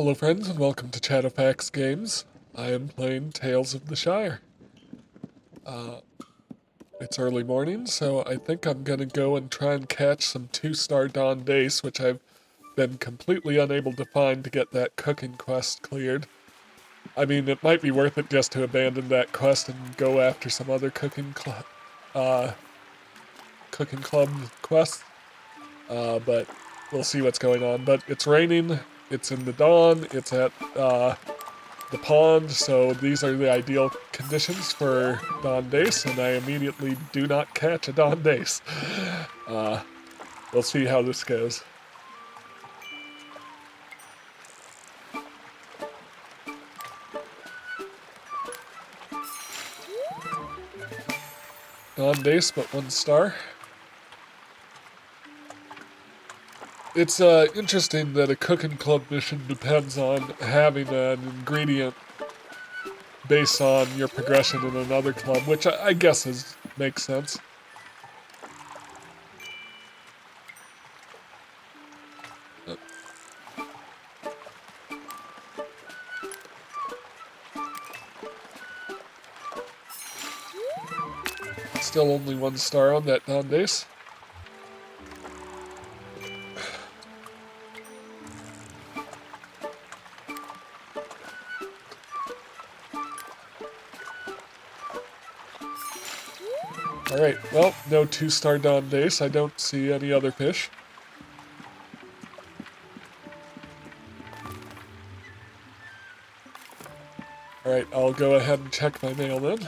Hello friends and welcome to Chadowfax Games. I am playing Tales of the Shire. It's early morning, so I think I'm gonna go and try and catch some 2-star Dawn Dace, which I've been completely unable to find to get that cooking quest cleared. I mean, it might be worth it just to abandon that quest and go after some other cooking club quests, but we'll see what's going on. But it's raining, it's in the dawn, it's at, the pond, so these are the ideal conditions for Dawn Dace, and I immediately do not catch a Dawn Dace. We'll see how this goes. Dawn Dace, but 1 star. It's interesting that a cooking club mission depends on having an ingredient based on your progression in another club, which I guess makes sense. Still only 1 star on that Dawn Dace. Alright, well, no 2-star Dawn Dace. I don't see any other fish. Alright, I'll go ahead and check my mail then.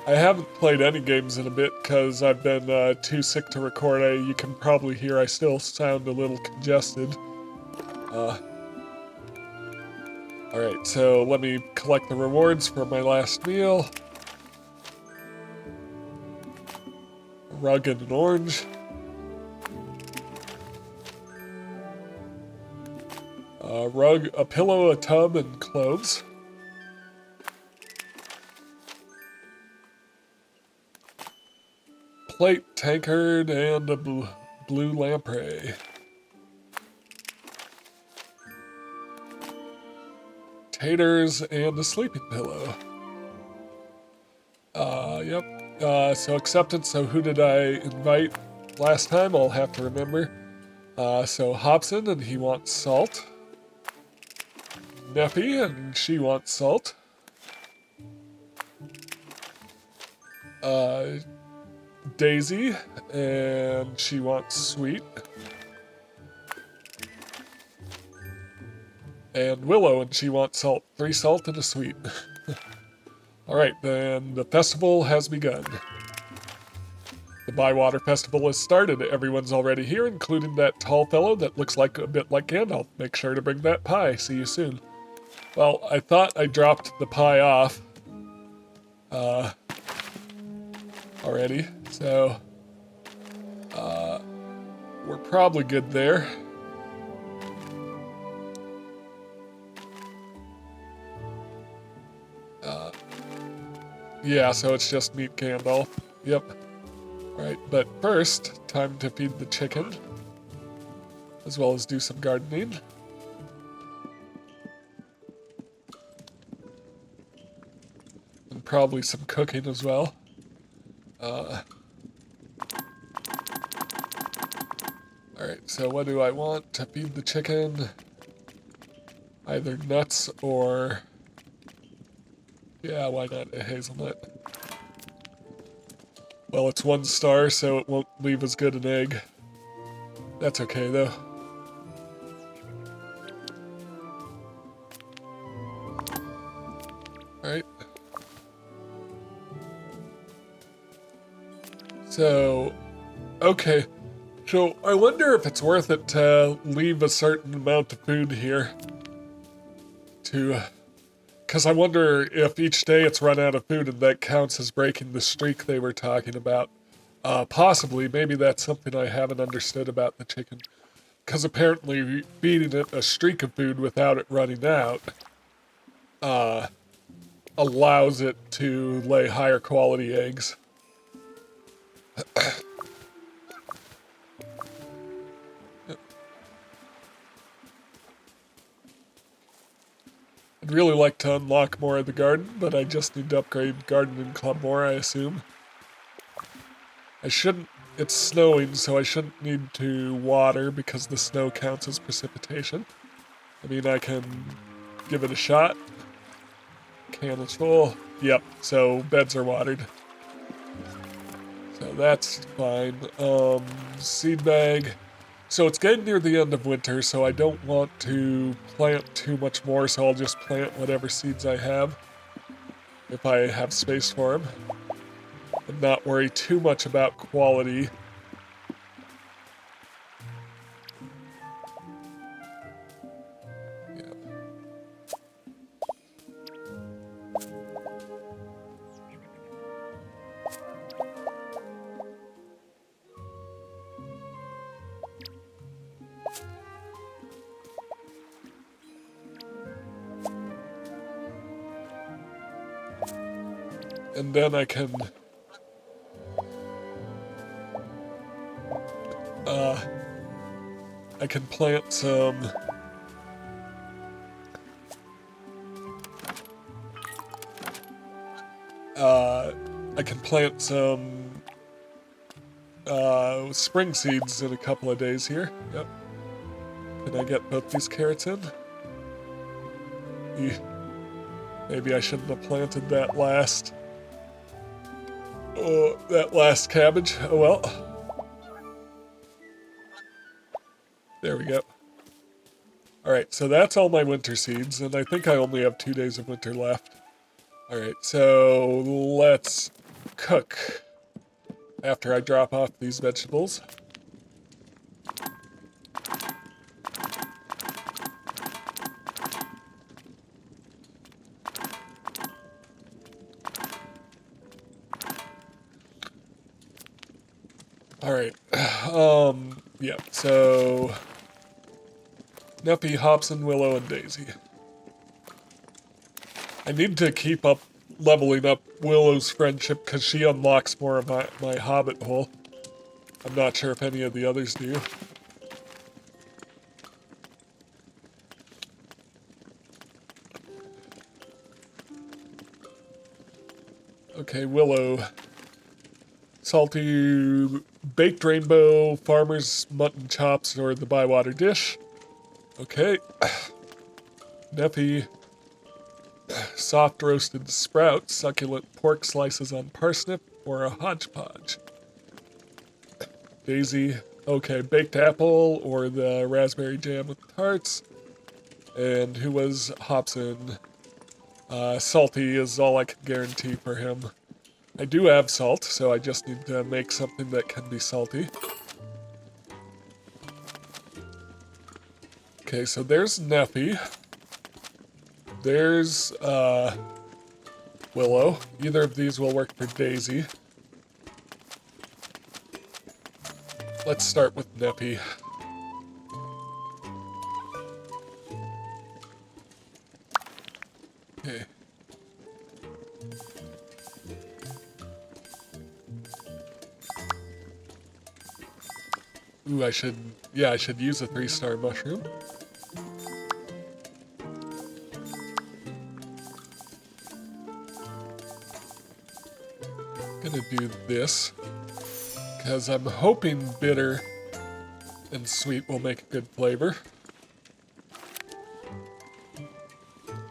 I haven't played any games in a bit because I've been too sick to record. You can probably hear I still sound a little congested. Alright, so let me collect the rewards for my last meal. A rug and an orange. A rug, a pillow, a tub, and clothes. Plate, tankard, and a blue lamprey. Taters and a sleeping pillow. Yep. So acceptance, so who did I invite last time? I'll have to remember. So Hobson, and he wants salt. Neffy, and she wants salt. Daisy, and she wants sweet. And Willow, and she wants salt. 3 salt and a sweet. Alright, then the festival has begun. The Bywater Festival has started. Everyone's already here, including that tall fellow that looks like a bit like Gandalf. Make sure to bring that pie. See you soon. Well, I thought I dropped the pie off already, so we're probably good there. Yeah, so it's just meet Gandalf. Yep. Alright, but first, time to feed the chicken, as well as do some gardening. And probably some cooking as well. Alright, so what do I want to feed the chicken? Either nuts or... yeah, why not a hazelnut? Well, it's 1 star, so it won't leave as good an egg. That's okay, though. Alright. So, okay. So, I wonder if it's worth it to leave a certain amount of food here. Because I wonder if each day it's run out of food and that counts as breaking the streak they were talking about. Possibly, maybe that's something I haven't understood about the chicken. Because apparently feeding it a streak of food without it running out allows it to lay higher quality eggs. I'd really like to unlock more of the garden, but I just need to upgrade Gardening Club more, I assume. I shouldn't... It's snowing, so I shouldn't need to water because the snow counts as precipitation. I mean, I can give it a shot. Can is full. Yep, so beds are watered. So that's fine. Seed bag. So it's getting near the end of winter, so I don't want to plant too much more, so I'll just plant whatever seeds I have, if I have space for them, and not worry too much about quality. Yeah. And then I can plant some spring seeds in a couple of days here. Yep. Can I get both these carrots in? Maybe I shouldn't have planted that last cabbage. Oh well. There we go. Alright, so that's all my winter seeds, and I think I only have 2 days of winter left. Alright, so let's cook after I drop off these vegetables. Alright, yeah, so Neppy, Hobson, Willow, and Daisy. I need to keep up leveling up Willow's friendship because she unlocks more of my hobbit hole. I'm not sure if any of the others do. Okay, Willow. Salty baked rainbow, farmer's mutton chops, or the Bywater dish. Okay. Neppy. Soft roasted sprouts, succulent pork slices on parsnip, or a hodgepodge. Daisy. Okay, baked apple, or the raspberry jam with tarts. And who was Hobson? Salty is all I can guarantee for him. I do have salt, so I just need to make something that can be salty. Okay, so there's Neppy. There's, Willow. Either of these will work for Daisy. Let's start with Neppy. Okay. Ooh, I should use a 3-star mushroom. Gonna do this, because I'm hoping bitter and sweet will make a good flavor.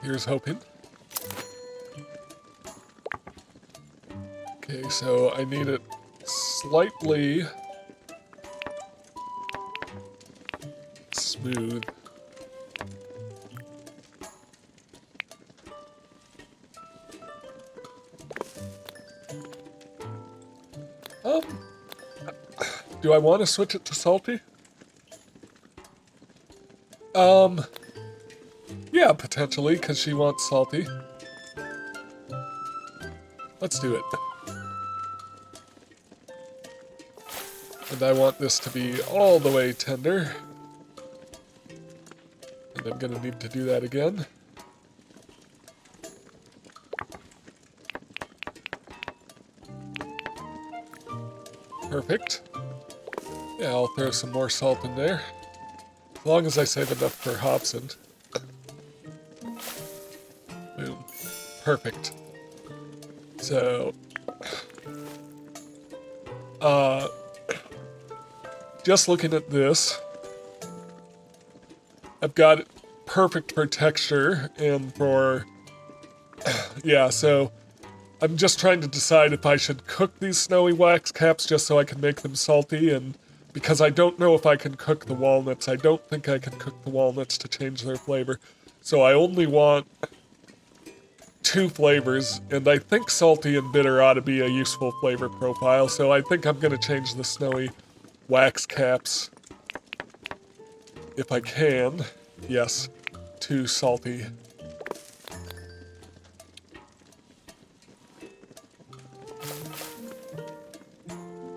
Here's hoping. Okay, so I need it slightly smooth. Do I want to switch it to salty? Yeah, potentially, because she wants salty. Let's do it. And I want this to be all the way tender. And I'm gonna need to do that again. Perfect. Yeah, I'll throw some more salt in there. As long as I save enough for Hobson. Perfect. So, just looking at this, I've got it perfect for texture and for, yeah, so I'm just trying to decide if I should cook these snowy wax caps just so I can make them salty, and because I don't know if I can cook the walnuts. I don't think I can cook the walnuts to change their flavor. So I only want 2 flavors, and I think salty and bitter ought to be a useful flavor profile, so I think I'm gonna change the snowy wax caps, if I can, yes, to salty.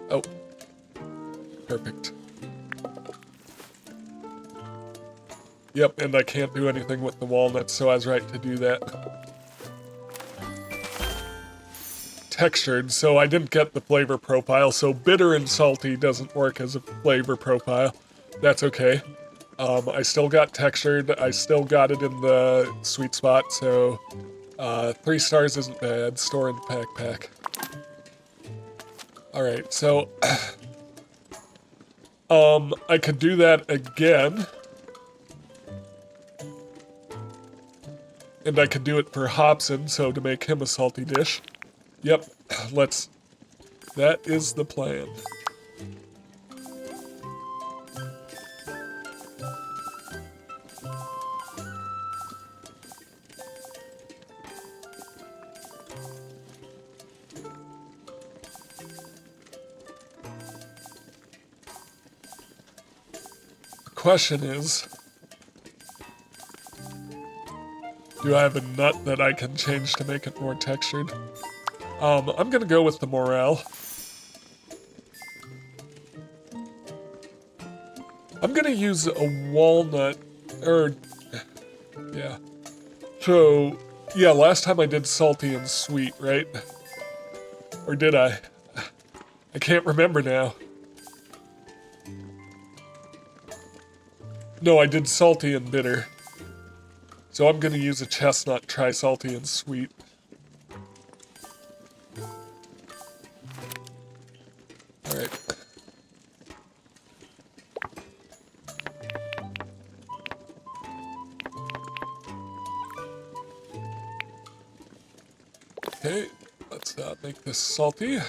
Oh, perfect. Yep, and I can't do anything with the walnuts, so I was right to do that. Textured, so I didn't get the flavor profile, so bitter and salty doesn't work as a flavor profile. That's okay. I still got textured, I still got it in the sweet spot, so 3 stars isn't bad. Store in the backpack. Alright, so I could do that again. And I could do it for Hobson, so to make him a salty dish. Yep, that is the plan. The question is, do I have a nut that I can change to make it more textured? I'm gonna go with the morale. I'm gonna use a walnut, yeah. So, yeah, last time I did salty and sweet, right? Or did I? I can't remember now. No, I did salty and bitter. So I'm gonna use a chestnut, try salty and sweet. Alright. Okay, let's make this salty.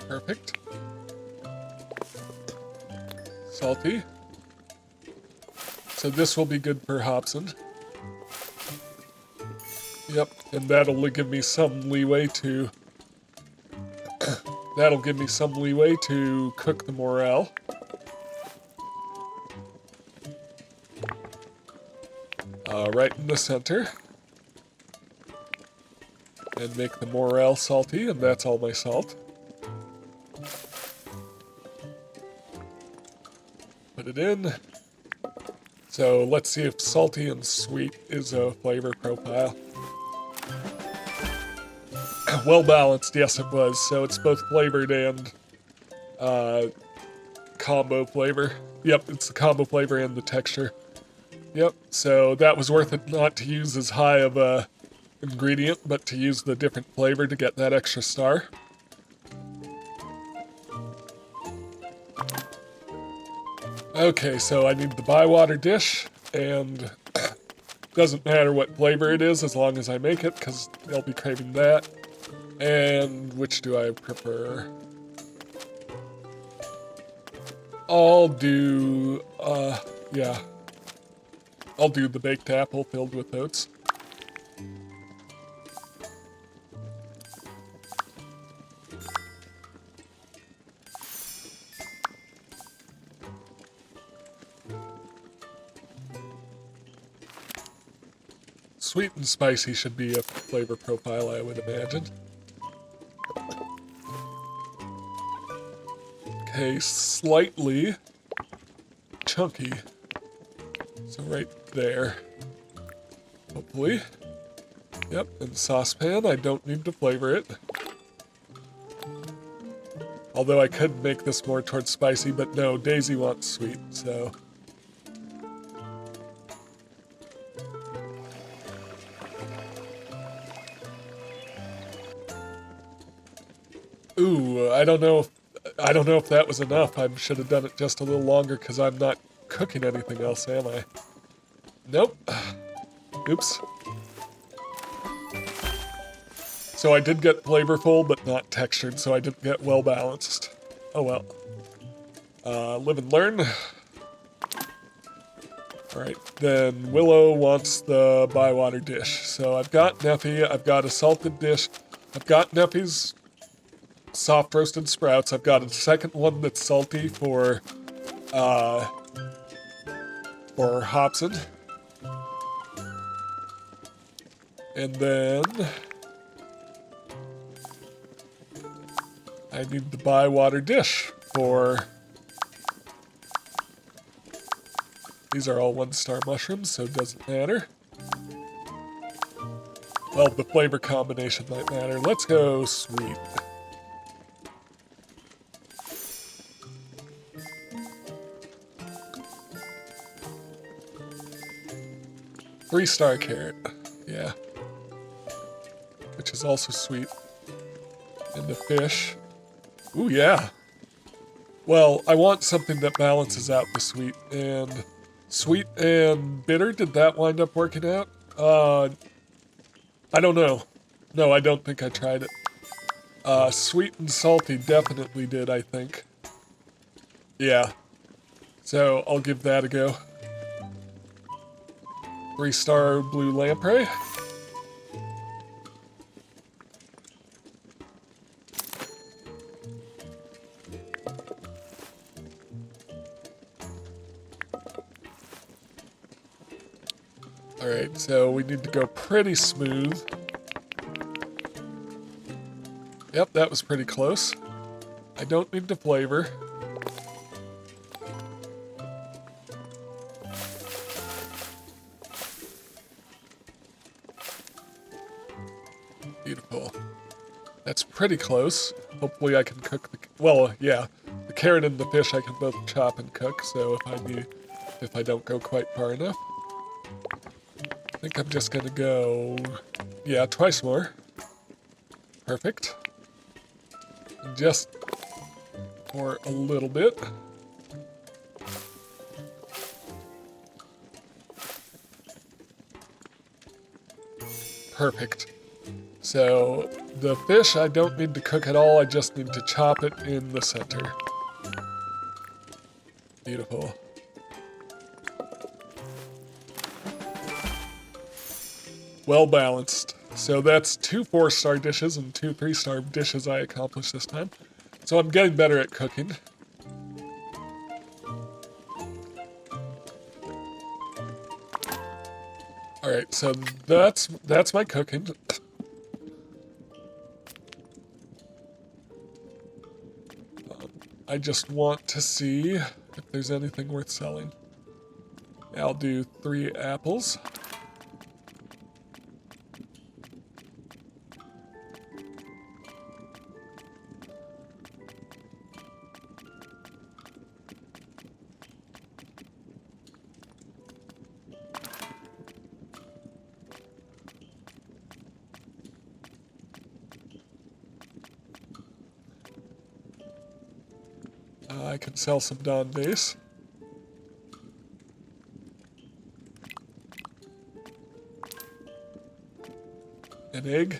Perfect. Salty. So this will be good for Hobson. Yep, and that'll give me some leeway to cook the morale. Right in the center. And make the morale salty, and that's all my salt. Put it in. So let's see if salty and sweet is a flavor profile. Well balanced, yes it was. So it's both flavored and combo flavor. Yep, it's the combo flavor and the texture. Yep, so that was worth it not to use as high of a ingredient, but to use the different flavor to get that extra star. Okay, so I need the Bywater dish, and doesn't matter what flavor it is as long as I make it, because they'll be craving that. And which do I prefer? I'll do, yeah. I'll do the baked apple filled with oats. Sweet and spicy should be a flavor profile, I would imagine. Okay, slightly chunky. So right there. hopefully. Yep, in the saucepan. I don't need to flavor it. Although I could make this more towards spicy, but no, Daisy wants sweet, so... Ooh, I don't know if that was enough. I should have done it just a little longer because I'm not cooking anything else, am I? Nope. Oops. So I did get flavorful, but not textured, so I didn't get well balanced. Oh well. Live and learn. Alright, then Willow wants the Bywater dish. So I've got Neffy, I've got a salted dish, I've got Neffy's soft roasted sprouts, I've got a second one that's salty for Hobson. And then I need the Bywater dish for... These are all 1-star mushrooms, so it doesn't matter. Well, the flavor combination might matter. Let's go sweet. Three-star carrot, yeah. Which is also sweet. And the fish. Ooh, yeah. Well, I want something that balances out the sweet and bitter. Did that wind up working out? I don't know. No, I don't think I tried it. Sweet and salty definitely did, I think. Yeah. So I'll give that a go. 3-star blue lamprey. Alright, so we need to go pretty smooth. Yep, that was pretty close. I don't need to flavor. Beautiful. That's pretty close. Hopefully I can cook the... Well, yeah. The carrot and the fish I can both chop and cook, so if I don't go quite far enough. I think I'm just gonna go... Yeah, twice more. Perfect. And just for a little bit. Perfect. So, the fish I don't need to cook at all, I just need to chop it in the center. Beautiful. Well balanced. So that's 2 4-star dishes and 2 3-star dishes I accomplished this time. So I'm getting better at cooking. Alright, so that's my cooking. I just want to see if there's anything worth selling. I'll do 3 apples. I can sell some Dawn base. An egg.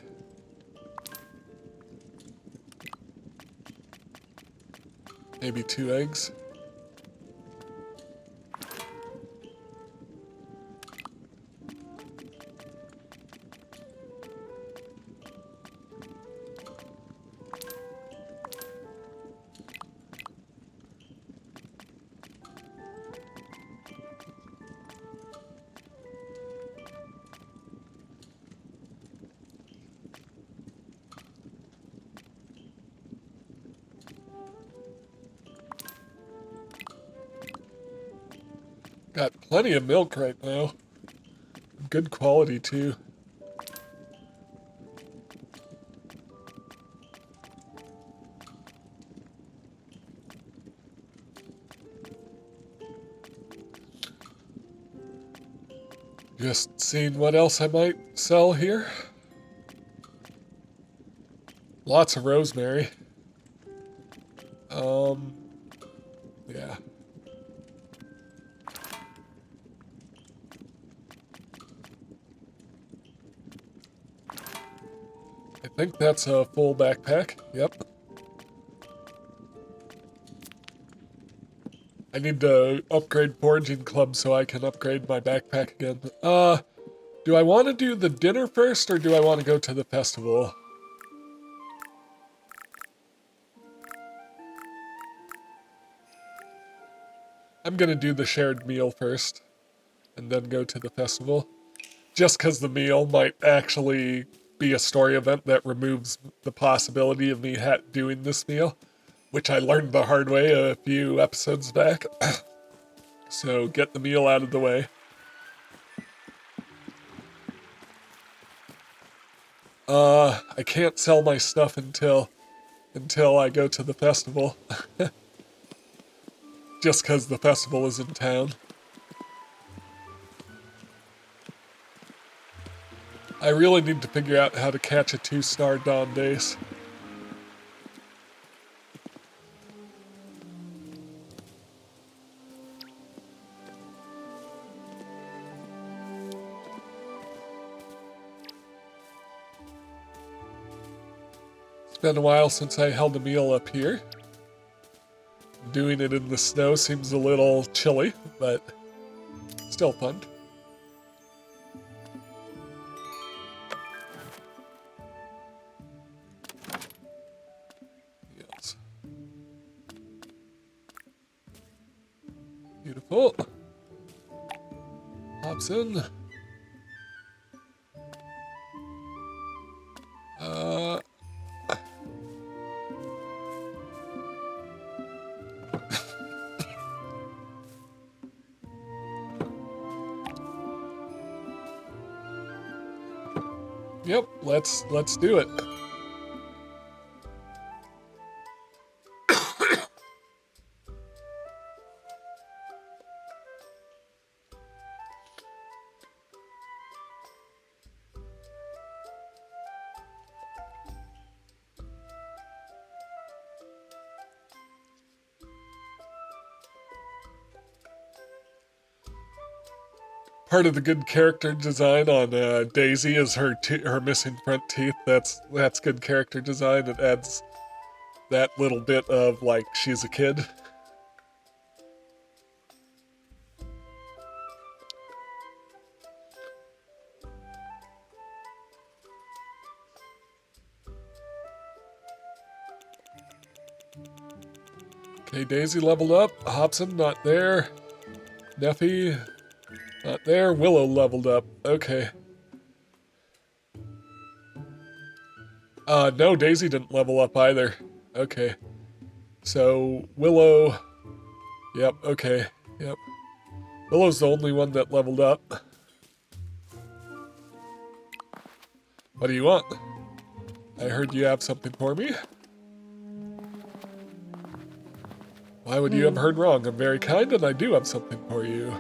Maybe 2 eggs. Got plenty of milk right now. I'm good quality too. Just seeing what else I might sell here. Lots of rosemary. Yeah. I think that's a full backpack. Yep. I need to upgrade Foraging Club so I can upgrade my backpack again. Do I want to do the dinner first, or do I want to go to the festival? I'm gonna do the shared meal first, and then go to the festival. Just because the meal might actually be a story event that removes the possibility of me doing this meal, which I learned the hard way a few episodes back. So get the meal out of the way. I can't sell my stuff until I go to the festival. Just because the festival is in town. I really need to figure out how to catch a 2-star Dawn Days. It's been a while since I held a meal up here. Doing it in the snow seems a little chilly, but still fun. Yes. Beautiful. Hobson. Yep, let's do it. Part of the good character design on Daisy is her missing front teeth. That's good character design. It adds that little bit of like she's a kid. Okay, Daisy leveled up. Hobson not there. Neffy not there. Willow leveled up. Okay. No, Daisy didn't level up either. Okay. So, Willow... Yep, okay. Yep. Willow's the only one that leveled up. What do you want? I heard you have something for me. Why would you have heard wrong? I'm very kind and I do have something for you.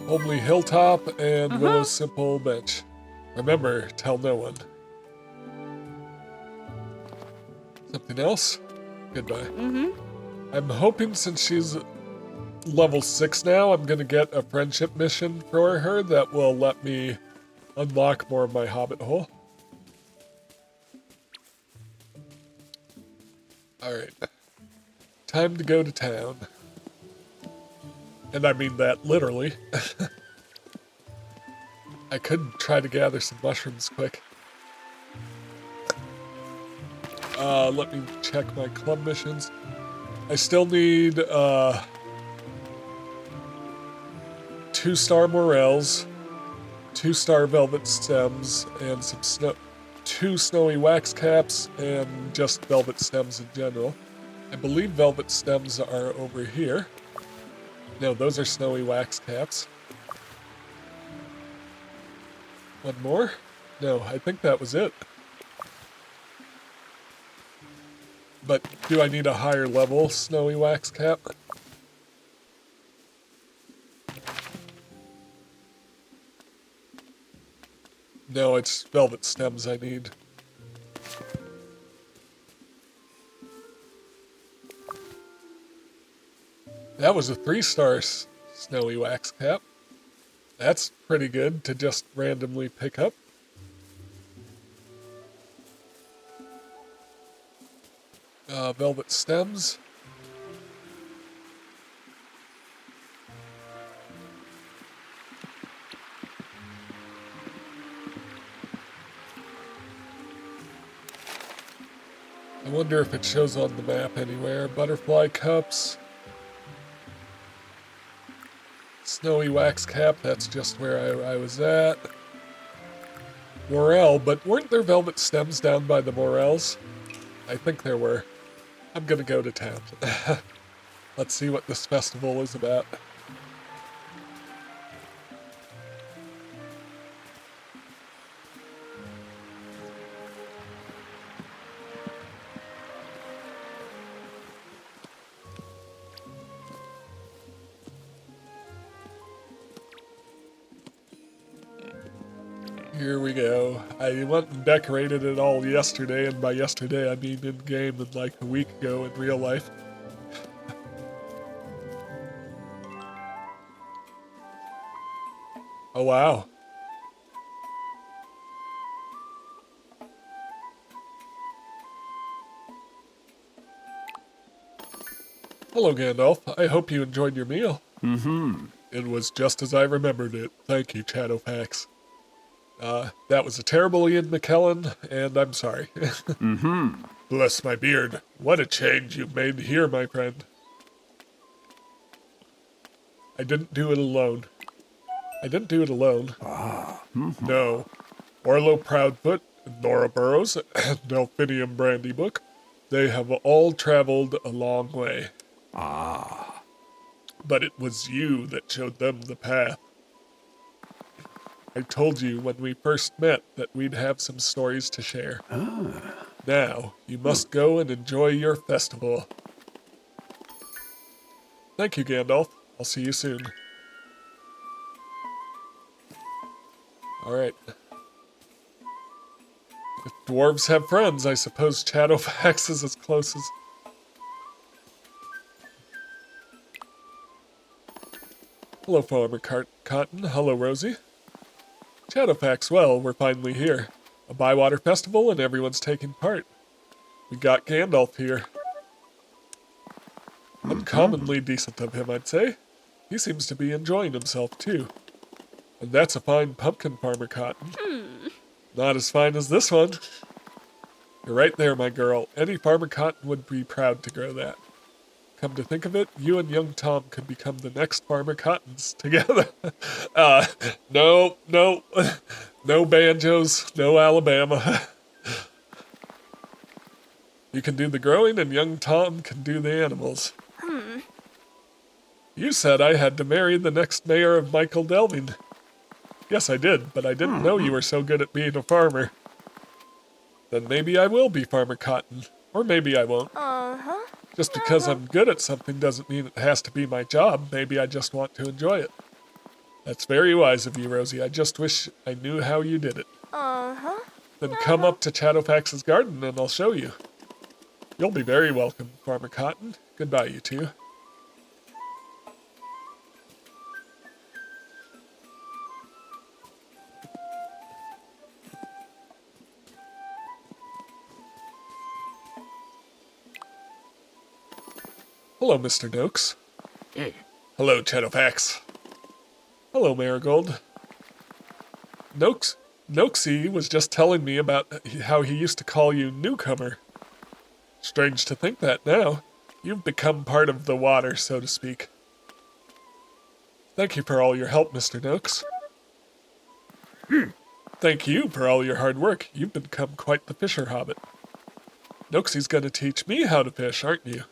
Homely Hilltop and Willow's Simple Bench. Remember, tell no one. Something else? Goodbye. I'm hoping since she's level 6 now, I'm gonna get a friendship mission for her that will let me unlock more of my hobbit hole. Alright. Time to go to town. And I mean that literally. I could try to gather some mushrooms quick. Let me check my club missions. I still need 2-star morels, 2-star velvet stems, and some 2 snowy wax caps, and just velvet stems in general. I believe velvet stems are over here. No, those are snowy wax caps. One more? No, I think that was it. But do I need a higher level snowy wax cap? No, it's velvet stems I need. That was a 3-star snowy wax cap. That's pretty good to just randomly pick up. Velvet stems. I wonder if it shows on the map anywhere. Butterfly cups. Snowy wax cap, that's just where I was at. Morel, but weren't there velvet stems down by the morels? I think there were. I'm gonna go to town. Let's see what this festival is about. Here we go. I went and decorated it all yesterday, and by yesterday I mean in-game and like a week ago in real life. Oh wow. Hello, Gandalf. I hope you enjoyed your meal. Mm-hmm. It was just as I remembered it. Thank you, Chadowfax. That was a terrible Ian McKellen, and I'm sorry. Mm-hmm. Bless my beard. What a change you've made here, my friend. I didn't do it alone. Mm-hmm. No. Orlo Proudfoot, Nora Burrows, and Delphinium Brandybook, they have all traveled a long way. But it was you that showed them the path. I told you when we first met that we'd have some stories to share. Now, you must go and enjoy your festival. Thank you, Gandalf. I'll see you soon. Alright. If dwarves have friends, I suppose Chadowfax is as close as... Hello, Farmer Cotton. Hello, Rosie. Chadowfax, well, we're finally here. A Bywater Festival and everyone's taking part. We got Gandalf here. Uncommonly decent of him, I'd say. He seems to be enjoying himself, too. And that's a fine pumpkin, Farmer Cotton. Not as fine as this one. You're right there, my girl. Any Farmer Cotton would be proud to grow that. Come to think of it, you and young Tom could become the next Farmer Cottons together. No banjos, no Alabama. You can do the growing and young Tom can do the animals. You said I had to marry the next mayor of Michael Delving. Yes, I did, but I didn't know you were so good at being a farmer. Then maybe I will be Farmer Cotton, or maybe I won't. Just because I'm good at something doesn't mean it has to be my job. Maybe I just want to enjoy it. That's very wise of you, Rosie. I just wish I knew how you did it. Then come up to Chadowfax's garden and I'll show you. You'll be very welcome, Farmer Cotton. Goodbye, you two. Hello, Mr. Noakes. Hey. Hello, Chadowfax. Hello, Marigold. Noakesy was just telling me about how he used to call you newcomer. Strange to think that now. You've become part of the water, so to speak. Thank you for all your help, Mr. Noakes. Thank you for all your hard work. You've become quite the fisher hobbit. Noakesy's gonna teach me how to fish, aren't you?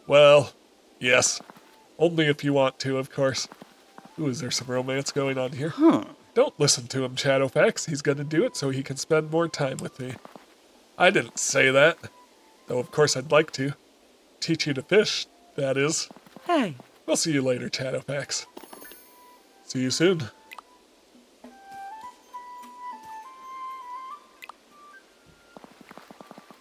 Well, yes. Only if you want to, of course. Ooh, is there some romance going on here? Don't listen to him, Chadowfax. He's going to do it so he can spend more time with me. I didn't say that. Though, of course, I'd like to. Teach you to fish, that is. Hey. We'll see you later, Chadowfax. See you soon.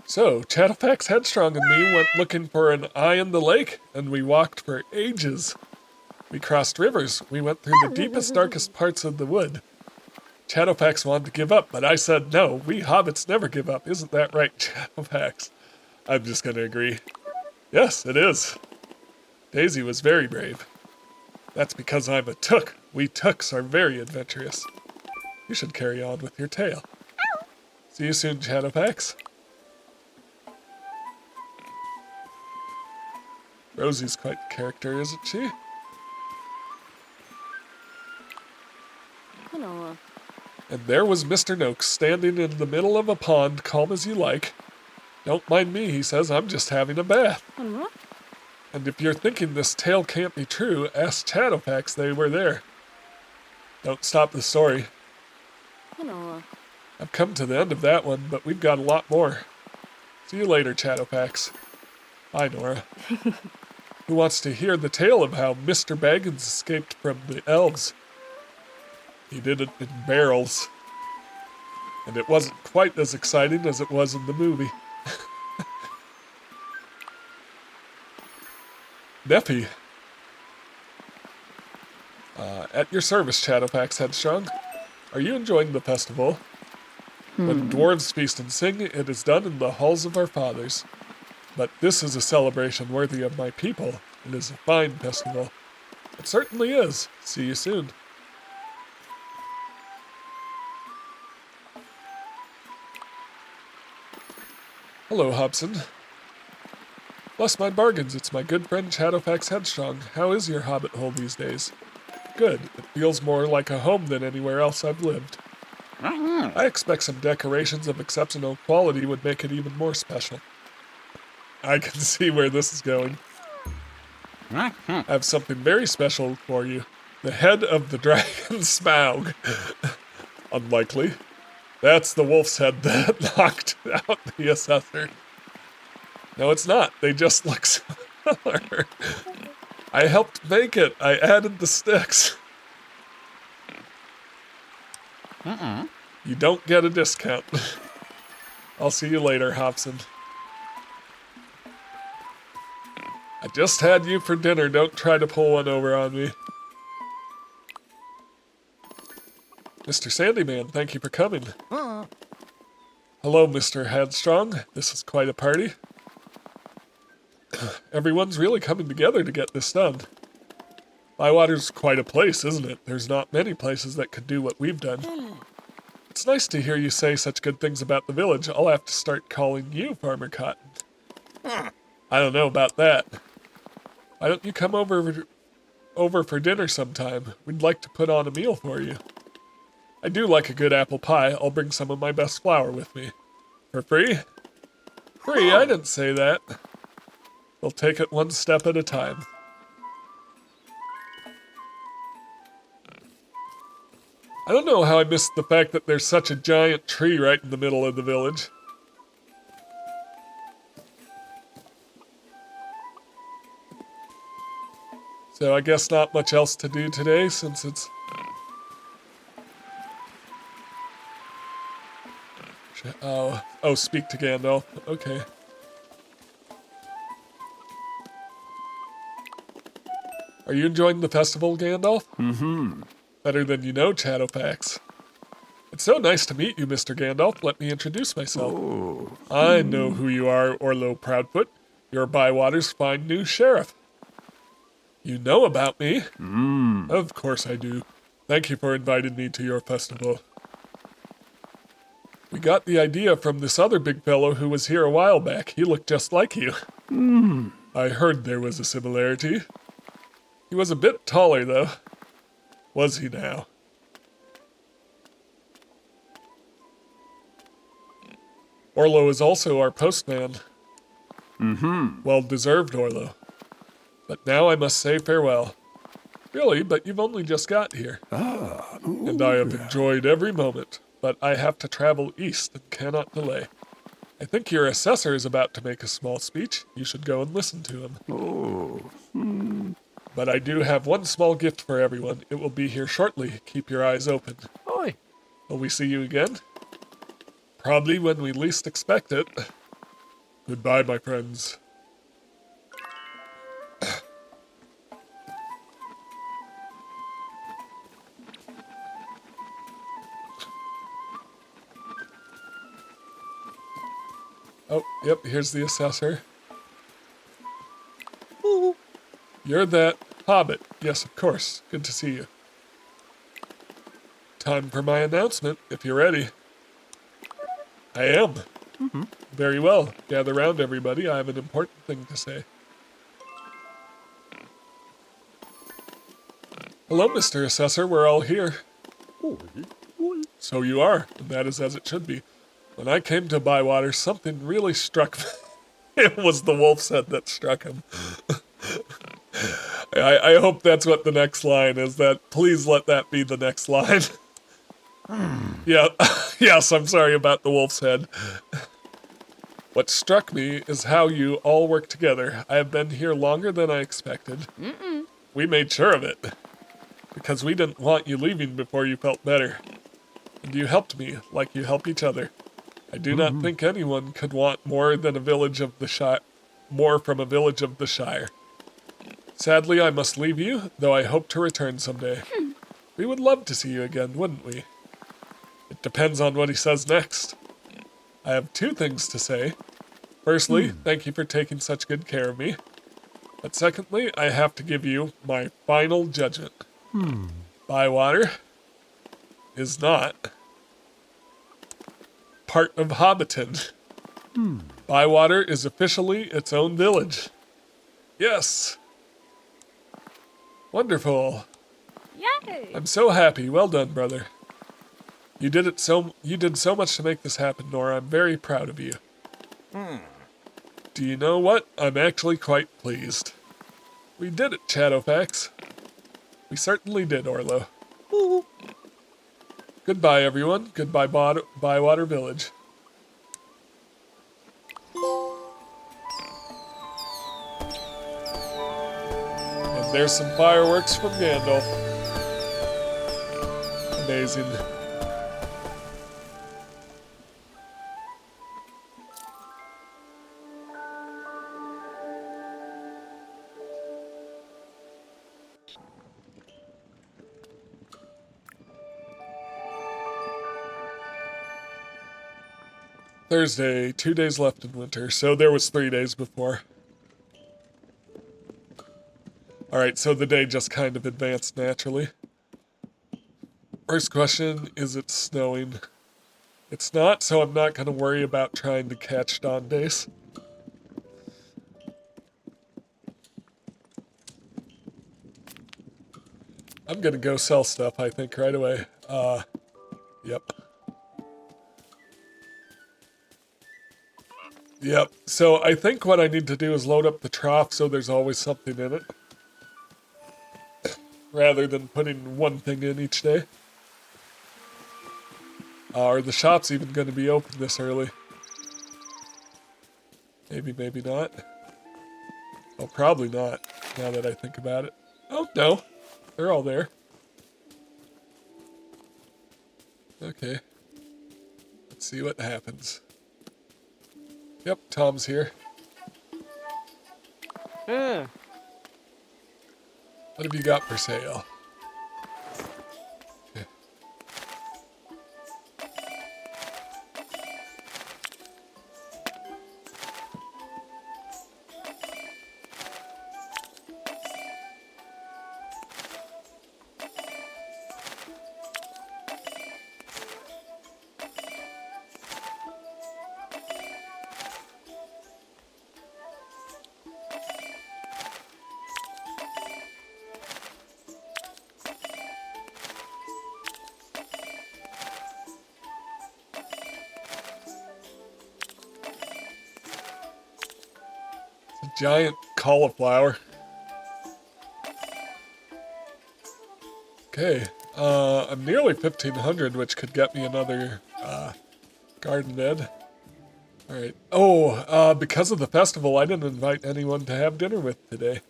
So, Chadowfax, Headstrong, and me went looking for an eye in the lake, and we walked for ages. We crossed rivers. We went through the deepest, darkest parts of the wood. Chadowfax wanted to give up, but I said no. We hobbits never give up. Isn't that right, Chadowfax? I'm just going to agree. Yes, it is. Daisy was very brave. That's because I'm a took. We tooks are very adventurous. You should carry on with your tale. See you soon, Chadowfax. Rosie's quite the character, isn't she? Hello. And there was Mr. Noakes standing in the middle of a pond, calm as you like. Don't mind me, he says, I'm just having a bath. Hello. And if you're thinking this tale can't be true, ask Chadowfax, they were there. Don't stop the story. Hello. I've come to the end of that one, but we've got a lot more. See you later, Chadowfax. Bye, Nora. Who wants to hear the tale of how Mr. Baggins escaped from the elves? He did it in barrels. And it wasn't quite as exciting as it was in the movie. Neffy. At your service, Chadowfax Headstrong. Are you enjoying the festival? When dwarves feast and sing, it is done in the halls of our fathers. But this is a celebration worthy of my people. It is a fine festival. It certainly is. See you soon. Hello, Hobson. Bless my bargains, it's my good friend Chadowfax Headstrong. How is your hobbit hole these days? Good. It feels more like a home than anywhere else I've lived. I expect some decorations of exceptional quality would make it even more special. I can see where this is going. I have something very special for you. The head of the dragon Smaug. Unlikely. That's the wolf's head that knocked out the assessor. No, it's not. They just look similar. I helped make it. I added the sticks. You don't get a discount. I'll see you later, Hobson. I just had you for dinner. Don't try to pull one over on me. Mr. Sandyman, thank you for coming. Hello, Mr. Headstrong. This is quite a party. Everyone's really coming together to get this done. Bywater's quite a place, isn't it? There's not many places that could do what we've done. It's nice to hear you say such good things about the village. I'll have to start calling you Farmer Cotton. I don't know about that. Why don't you come over for dinner sometime? We'd like to put on a meal for you. I do like a good apple pie. I'll bring some of my best flour with me. For free? Free? I didn't say that. We'll take it one step at a time. I don't know how I missed the fact that there's such a giant tree right in the middle of the village. So I guess not much else to do today since it's... Oh, speak to Gandalf. Okay. Are you enjoying the festival, Gandalf? Better than you know, Chadowfax. It's so nice to meet you, Mr. Gandalf. Let me introduce myself. I know who you are, Orlo Proudfoot. You're Bywater's fine new sheriff. You know about me? Of course I do. Thank you for inviting me to your festival. We got the idea from this other big fellow who was here a while back. He looked just like you. I heard there was a similarity. He was a bit taller, though. Was he now? Orlo is also our postman. Well deserved, Orlo. But now I must say farewell. Really, but you've only just got here. And I have enjoyed every moment, but I have to travel east and cannot delay. I think your assessor is about to make a small speech. You should go and listen to him. Oh. But I do have one small gift for everyone. It will be here shortly. Keep your eyes open. Oi. Will we see you again? Probably when we least expect it. Goodbye, my friends. Oh, yep, here's the assessor. Ooh. You're that hobbit. Yes, of course. Good to see you. Time for my announcement, if you're ready. I am. Very well. Gather round, everybody. I have an important thing to say. Hello, Mr. Assessor. We're all here. So you are, and that is as it should be. When I came to Bywater, something really struck me. It was the wolf's head that struck him. I hope that's what the next line is. That please let that be the next line. Yeah, yes, I'm sorry about the wolf's head. What struck me is how you all work together. I have been here longer than I expected. We made sure of it. Because we didn't want you leaving before you felt better. And you helped me, like you help each other. I do not think anyone could want more than a village of the Shire, more from a village of the Shire. Sadly, I must leave you, though I hope to return someday. We would love to see you again, wouldn't we? It depends on what he says next. I have two things to say. Firstly, thank you for taking such good care of me. But secondly, I have to give you my final judgment. Bywater is not part of Hobbiton. Bywater is officially its own village. Yes. Wonderful. Yay! I'm so happy. Well done, brother. You did so much to make this happen, Nora. I'm very proud of you. Do you know what? I'm actually quite pleased. We did it, Chadowfax. We certainly did, Orlo. Goodbye, everyone. Goodbye, Bywater Village. And there's some fireworks from Gandalf. Amazing. Thursday, 2 days left in winter, so there was 3 days before. Alright, so the day just kind of advanced naturally. First question, is it snowing? It's not, so I'm not going to worry about trying to catch dawn days. I'm going to go sell stuff, I think, right away. Yep. Yep, so I think what I need to do is load up the trough so there's always something in it. Rather than putting one thing in each day. Are the shops even going to be open this early? Maybe, maybe not. Oh, probably not, now that I think about it. Oh, no. They're all there. Okay. Let's see what happens. Yep, Tom's here. Yeah. What have you got for sale? Okay. Giant cauliflower. Okay, I'm nearly 1500, which could get me another garden bed. Alright. Oh, because of the festival, I didn't invite anyone to have dinner with today.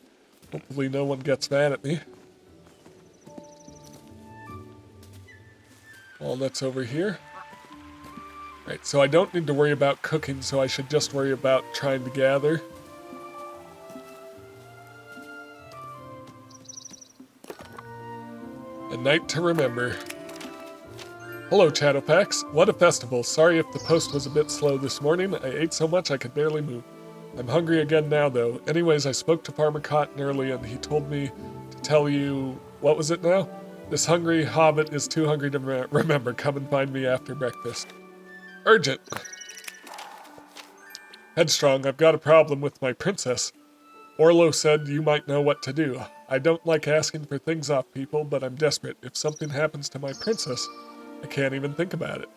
Hopefully no one gets mad at me. Walnuts over here. Alright, so I don't need to worry about cooking, so I should just worry about trying to gather. A night to remember. Hello, Chadowfax. What a festival. Sorry if the post was a bit slow this morning. I ate so much I could barely move. I'm hungry again now, though. Anyways, I spoke to Farmer Cotton early, and he told me to tell you... What was it now? This hungry hobbit is too hungry to remember. Come and find me after breakfast. Urgent. Headstrong, I've got a problem with my princess. Orlo said you might know what to do. I don't like asking for things off people, but I'm desperate. If something happens to my princess, I can't even think about it.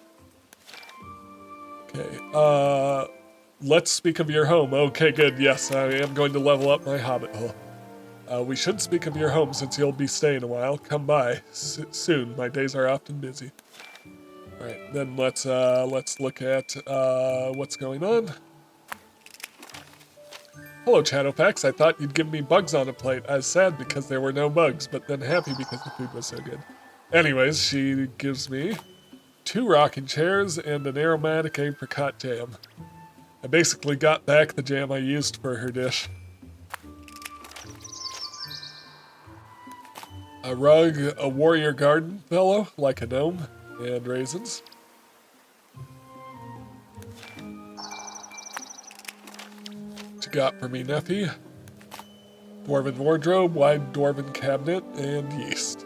Okay, let's speak of your home. Okay, good. Yes, I am going to level up my hobbit hole. We should speak of your home since you'll be staying a while. Come by soon. My days are often busy. All right, then let's look at what's going on. Hello, Chadowfax. I thought you'd give me bugs on a plate. I was sad because there were no bugs, but then happy because the food was so good. Anyways, she gives me 2 rocking chairs and an aromatic apricot jam. I basically got back the jam I used for her dish. A rug, a warrior garden fellow, like a gnome, and raisins. What you got for me, Neffy? Dwarven wardrobe, wide dwarven cabinet, and yeast.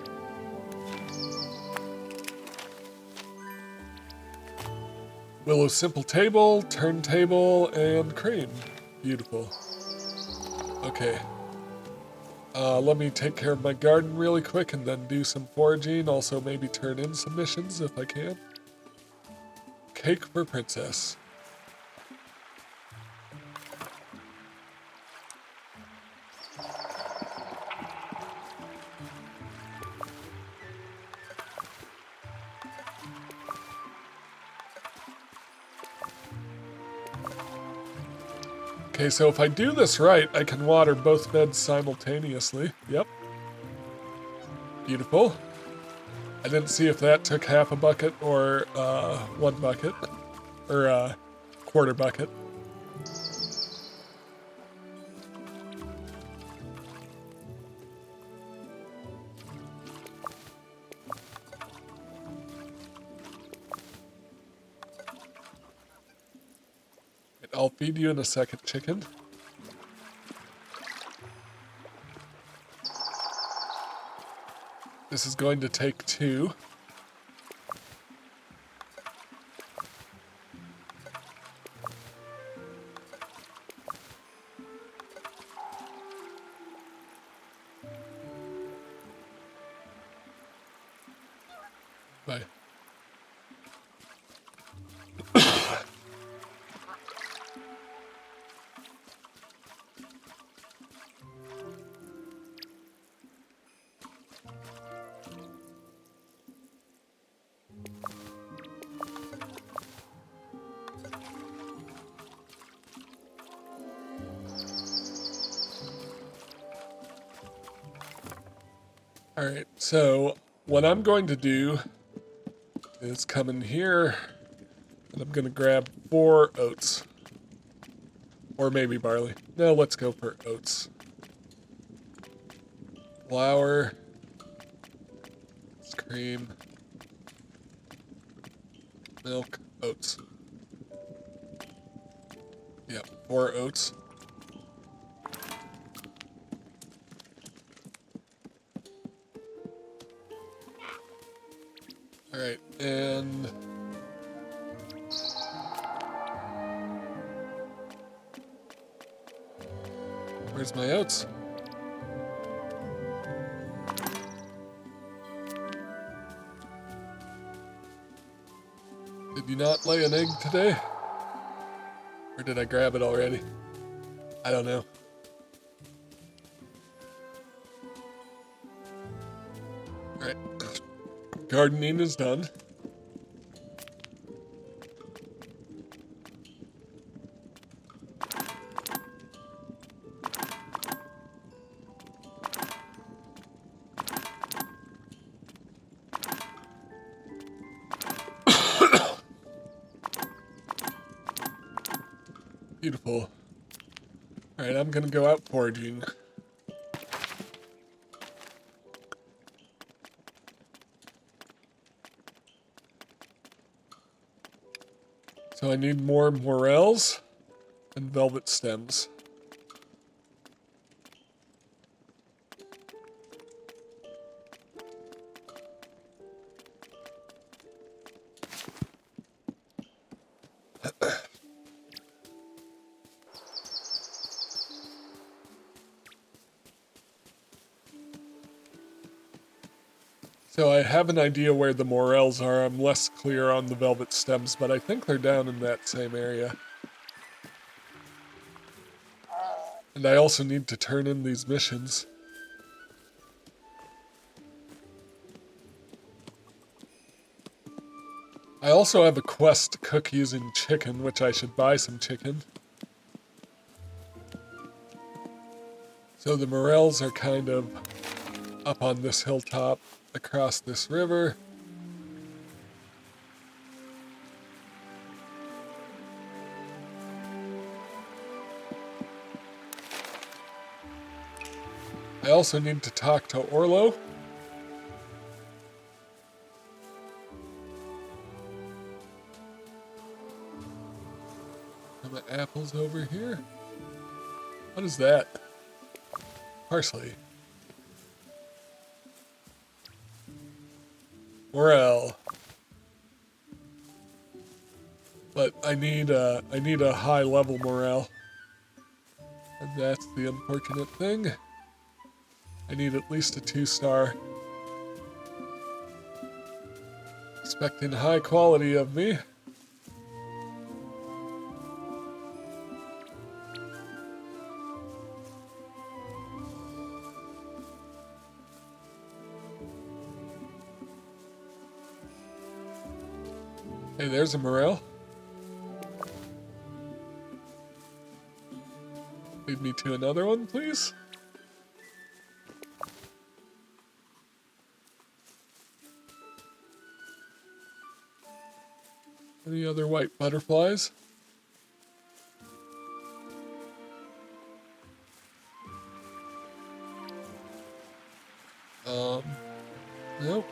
Willow simple table, turntable, and cream. Beautiful. Okay. Let me take care of my garden really quick and then do some foraging. Also maybe turn in some missions if I can. Cake for princess. Okay, so if I do this right, I can water both beds simultaneously. Yep. Beautiful. I didn't see if that took half a bucket or 1 bucket. Or quarter bucket. I'll feed you in a second, chicken. This is going to take 2. Bye. Alright, so what I'm going to do is come in here and I'm going to grab 4 oats. Or maybe barley. No, let's go for oats. Flour. Cream. Milk. Oats. Yep, 4 oats. Alright, and... where's my oats? Did you not lay an egg today? Or did I grab it already? I don't know. Alright. Gardening is done. Beautiful. Alright, I'm gonna go out foraging. So I need more morels and velvet stems. So I have an idea where the morels are. I'm less clear on the velvet stems, but I think they're down in that same area. And I also need to turn in these missions. I also have a quest to cook using chicken, which I should buy some chicken. So the morels are kind of up on this hilltop, across this river. I also need to talk to Orlo. Are my apples over here? What is that? Parsley. Morel. But I need a high level morale. And that's the unfortunate thing. I need at least a 2-star. Expecting high quality of me. Hey, there's a morale. Lead me to another one, please. Any other white butterflies? Nope.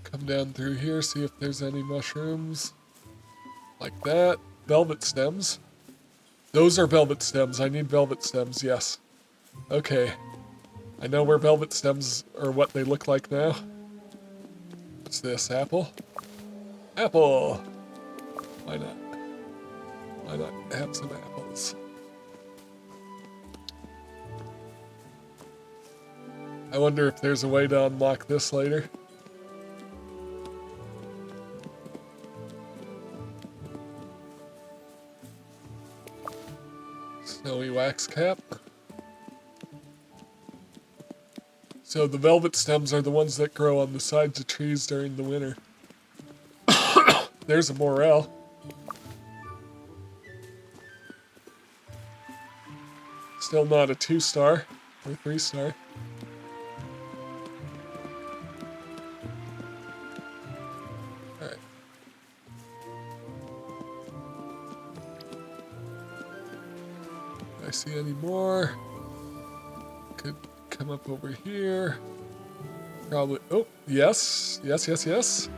Come down through here, see if there's any mushrooms. Like that. Velvet stems. Those are velvet stems. I need velvet stems, yes. Okay. I know where velvet stems, or what they look like now. What's this, apple? Apple! Why not? Why not have some apples? I wonder if there's a way to unlock this later. Snowy wax cap. So the velvet stems are the ones that grow on the sides of trees during the winter. There's a morel. Still not a 2-star or 3-star. Alright. Do I see any more? Could come up over here. Probably. Oh, yes. Yes, yes, yes.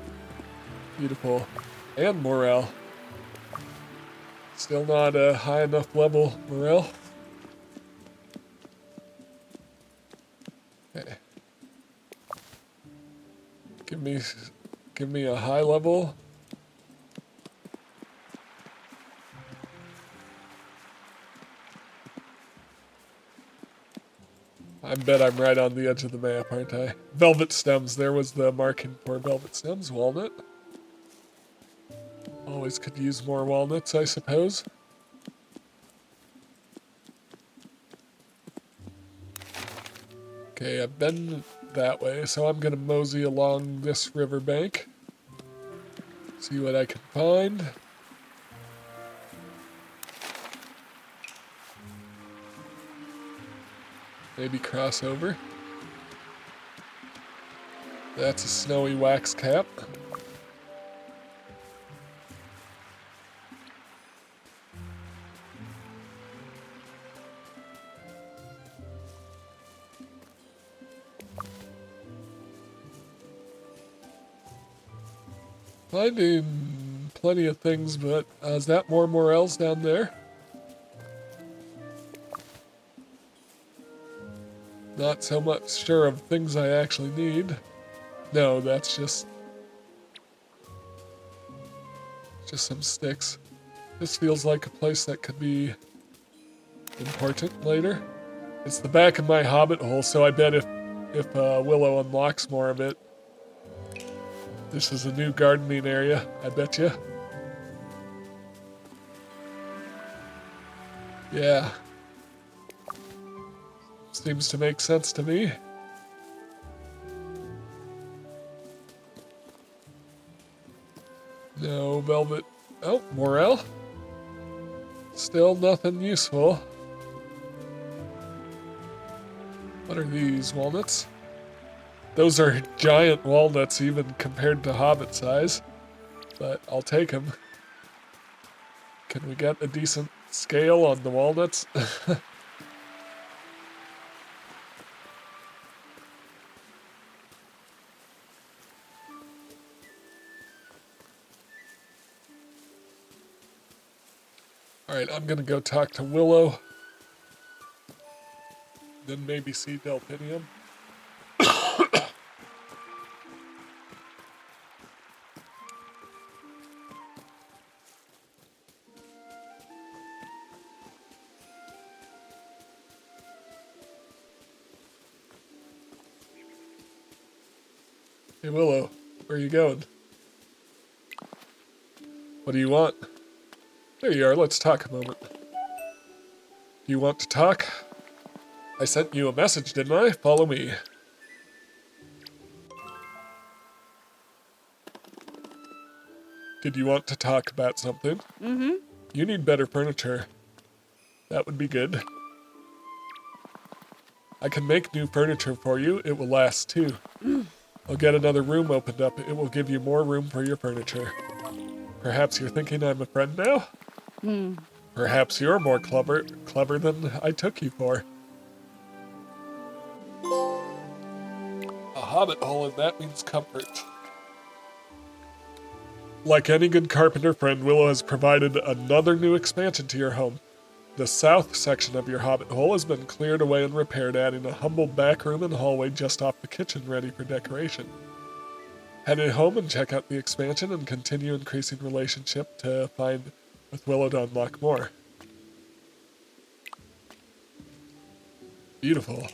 Beautiful. And morale. Still not a high enough level morale. Okay. Give me a high level. I bet I'm right on the edge of the map, aren't I? Velvet stems. There was the marking for velvet stems. Walnut. Always could use more walnuts, I suppose. Okay, I've been that way, so I'm gonna mosey along this riverbank. See what I can find. Maybe cross over. That's a snowy wax cap. Finding plenty of things, but is that more morels down there? Not so much sure of things I actually need. No, that's just some sticks. This feels like a place that could be important later. It's the back of my hobbit hole, so I bet if Willow unlocks more of it, this is a new gardening area, I bet you. Yeah. Seems to make sense to me. No velvet. Oh, morel. Still nothing useful. What are these, walnuts? Those are giant walnuts even compared to hobbit size, but I'll take them. Can we get a decent scale on the walnuts? Alright, I'm gonna go talk to Willow. Then maybe see Delphinium. Hey Willow, where are you going? What do you want? There you are, let's talk a moment. Do you want to talk? I sent you a message, didn't I? Follow me. Did you want to talk about something? Mm-hmm. You need better furniture. That would be good. I can make new furniture for you. It will last too. I'll get another room opened up. It will give you more room for your furniture. Perhaps you're thinking I'm a friend now? Perhaps you're more clever than I took you for. A hobbit hole, and that means comfort. Like any good carpenter friend, Willow has provided another new expansion to your home. The south section of your hobbit hole has been cleared away and repaired, adding a humble back room and hallway just off the kitchen ready for decoration. Head home and check out the expansion and continue increasing relationship to find with Willow to unlock more. Beautiful.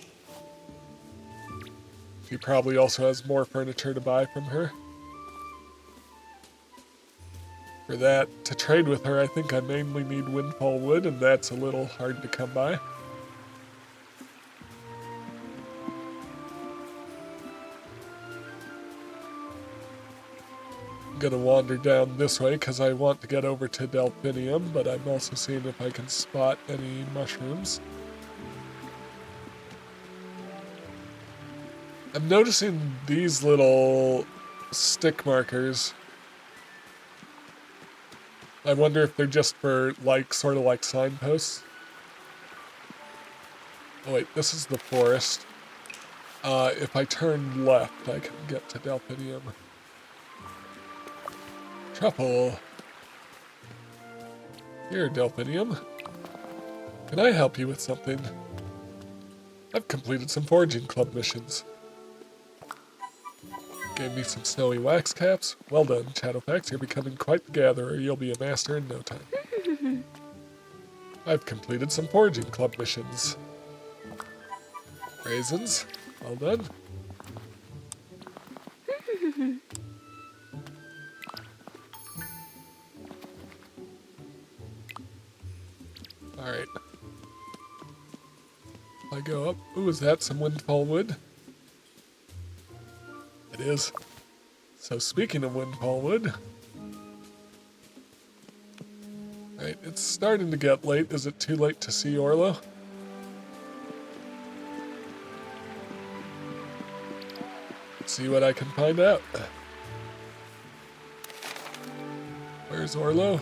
She probably also has more furniture to buy from her. For that, to trade with her, I think I mainly need windfall wood, and that's a little hard to come by. I'm gonna wander down this way because I want to get over to Delphinium, but I'm also seeing if I can spot any mushrooms. I'm noticing these little stick markers. I wonder if they're just for, like, sort of like signposts. Oh wait, this is the forest. If I turn left, I can get to Delphinium. Truffle. Here, Delphinium. Can I help you with something? I've completed some foraging club missions. Gave me some snowy wax caps. Well done, Chadowfax. You're becoming quite the gatherer. You'll be a master in no time. I've completed some foraging club missions. Raisins. Well done. Alright. I go up. Ooh, is that some windfall wood? It is. So speaking of windfall wood... Right, it's starting to get late. Is it too late to see Orlo? Let's see what I can find out. Where's Orlo?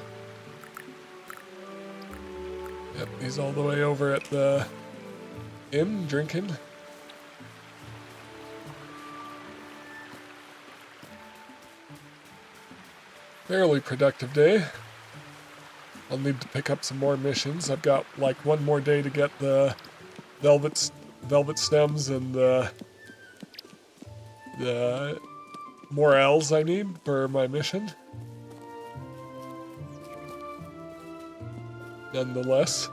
Yep, he's all the way over at the inn drinking. Fairly productive day. I'll need to pick up some more missions. I've got like one more day to get the velvet stems and the morels I need for my mission. Nonetheless.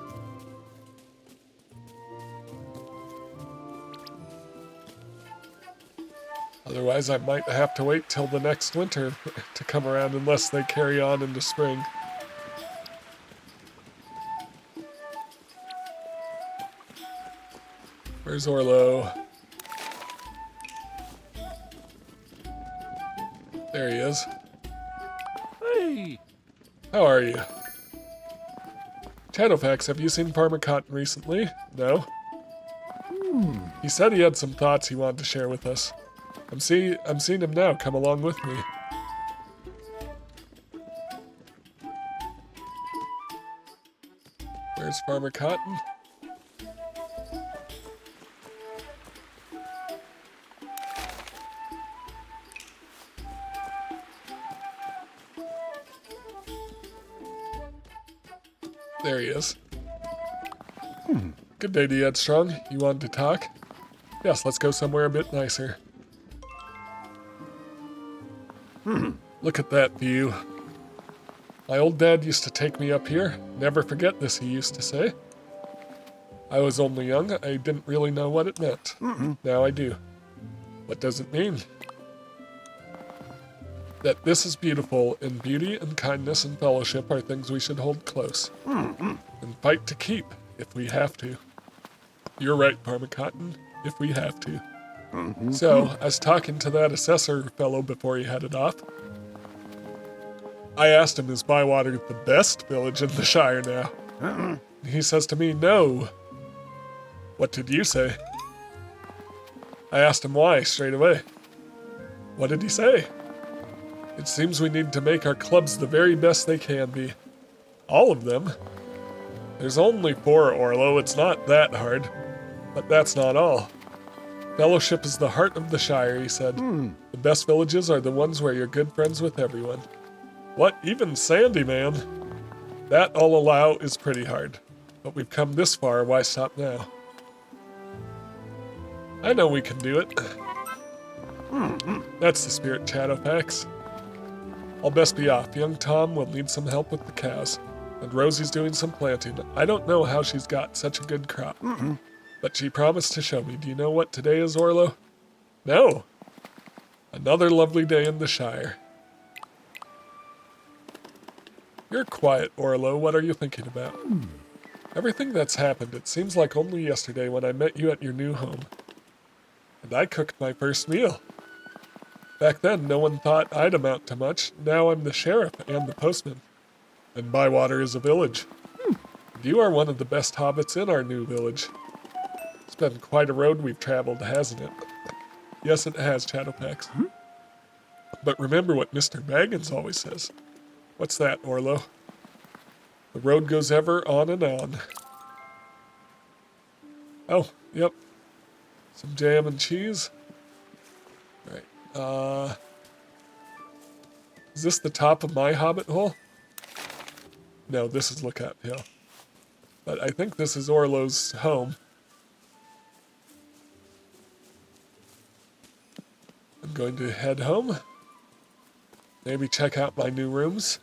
Otherwise, I might have to wait till the next winter to come around unless they carry on into spring. Where's Orlo? There he is. Hey! How are you? Chadowfax, have you seen Farmer Cotton recently? No? He said he had some thoughts he wanted to share with us. I'm seeing him now. Come along with me. Where's Farmer Cotton? There he is. Good day to you, Headstrong. You wanted to talk? Yes, let's go somewhere a bit nicer. Look at that view. My old dad used to take me up here. Never forget this, he used to say. I was only young. I didn't really know what it meant. Now I do. What does it mean? That this is beautiful, and beauty and kindness and fellowship are things we should hold close. And fight to keep, if we have to. You're right, Farmer Cotton, if we have to. So, I was talking to that assessor fellow before he headed off. I asked him, is Bywater the best village in the Shire now? He says to me, no. What did you say? I asked him why, straight away. What did he say? It seems we need to make our clubs the very best they can be. All of them. There's only 4, Orlo, it's not that hard. But that's not all. Fellowship is the heart of the Shire, he said. The best villages are the ones where you're good friends with everyone. What, even Sandy, man? That, I'll allow, is pretty hard. But we've come this far, why stop now? I know we can do it. That's the spirit, Chadowfax. I'll best be off. Young Tom will need some help with the cows. And Rosie's doing some planting. I don't know how she's got such a good crop. But she promised to show me. Do you know what today is, Orlo? No. Another lovely day in the Shire. You're quiet, Orlo. What are you thinking about? Everything that's happened, it seems like only yesterday when I met you at your new home. And I cooked my first meal. Back then, no one thought I'd amount to much. Now I'm the sheriff and the postman. And Bywater is a village. And you are one of the best hobbits in our new village. It's been quite a road we've traveled, hasn't it? Yes, it has, Chadowfax. But remember what Mr. Baggins always says. What's that, Orlo? The road goes ever on and on. Oh, yep. Some jam and cheese. Right. Is this the top of my hobbit hole? No, this is Lookout Hill. But I think this is Orlo's home. I'm going to head home. Maybe check out my new rooms.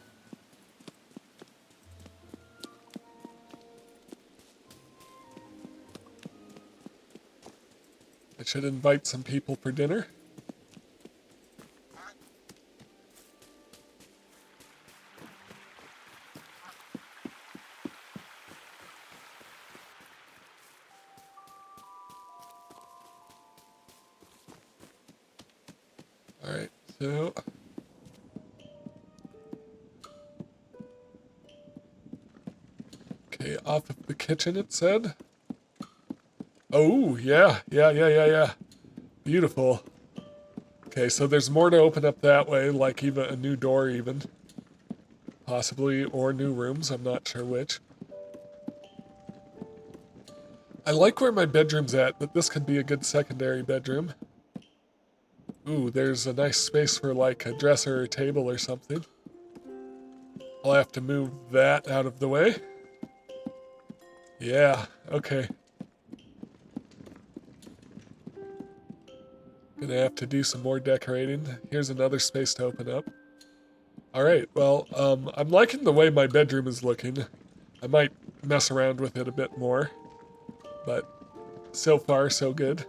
I should invite some people for dinner. Alright, so... Okay, off of the kitchen it said. Oh, yeah. Beautiful. Okay, so there's more to open up that way, like even a new door even. Possibly, or new rooms, I'm not sure which. I like where my bedroom's at, but this could be a good secondary bedroom. Ooh, there's a nice space for like a dresser or table or something. I'll have to move that out of the way. Yeah, okay. Gonna have to do some more decorating. Here's another space to open up. Alright, well, I'm liking the way my bedroom is looking. I might mess around with it a bit more. But so far, so good.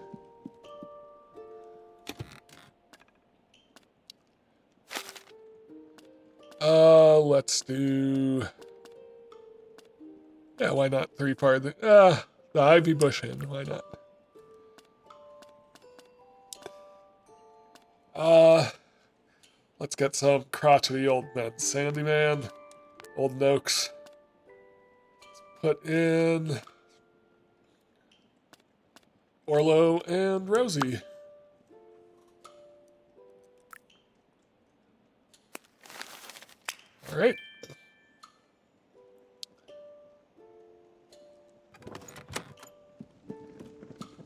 Let's do... Yeah, why not 3 farther? The ivy bush in, why not? Let's get some crotchety old men. Sandy Man, Old Noakes. Let's put in Orlo and Rosie. All right.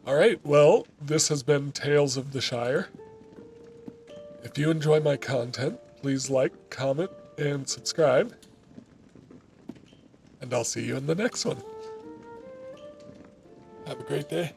All right, well, this has been Tales of the Shire. If you enjoy my content, please like, comment, and subscribe. And I'll see you in the next one. Have a great day.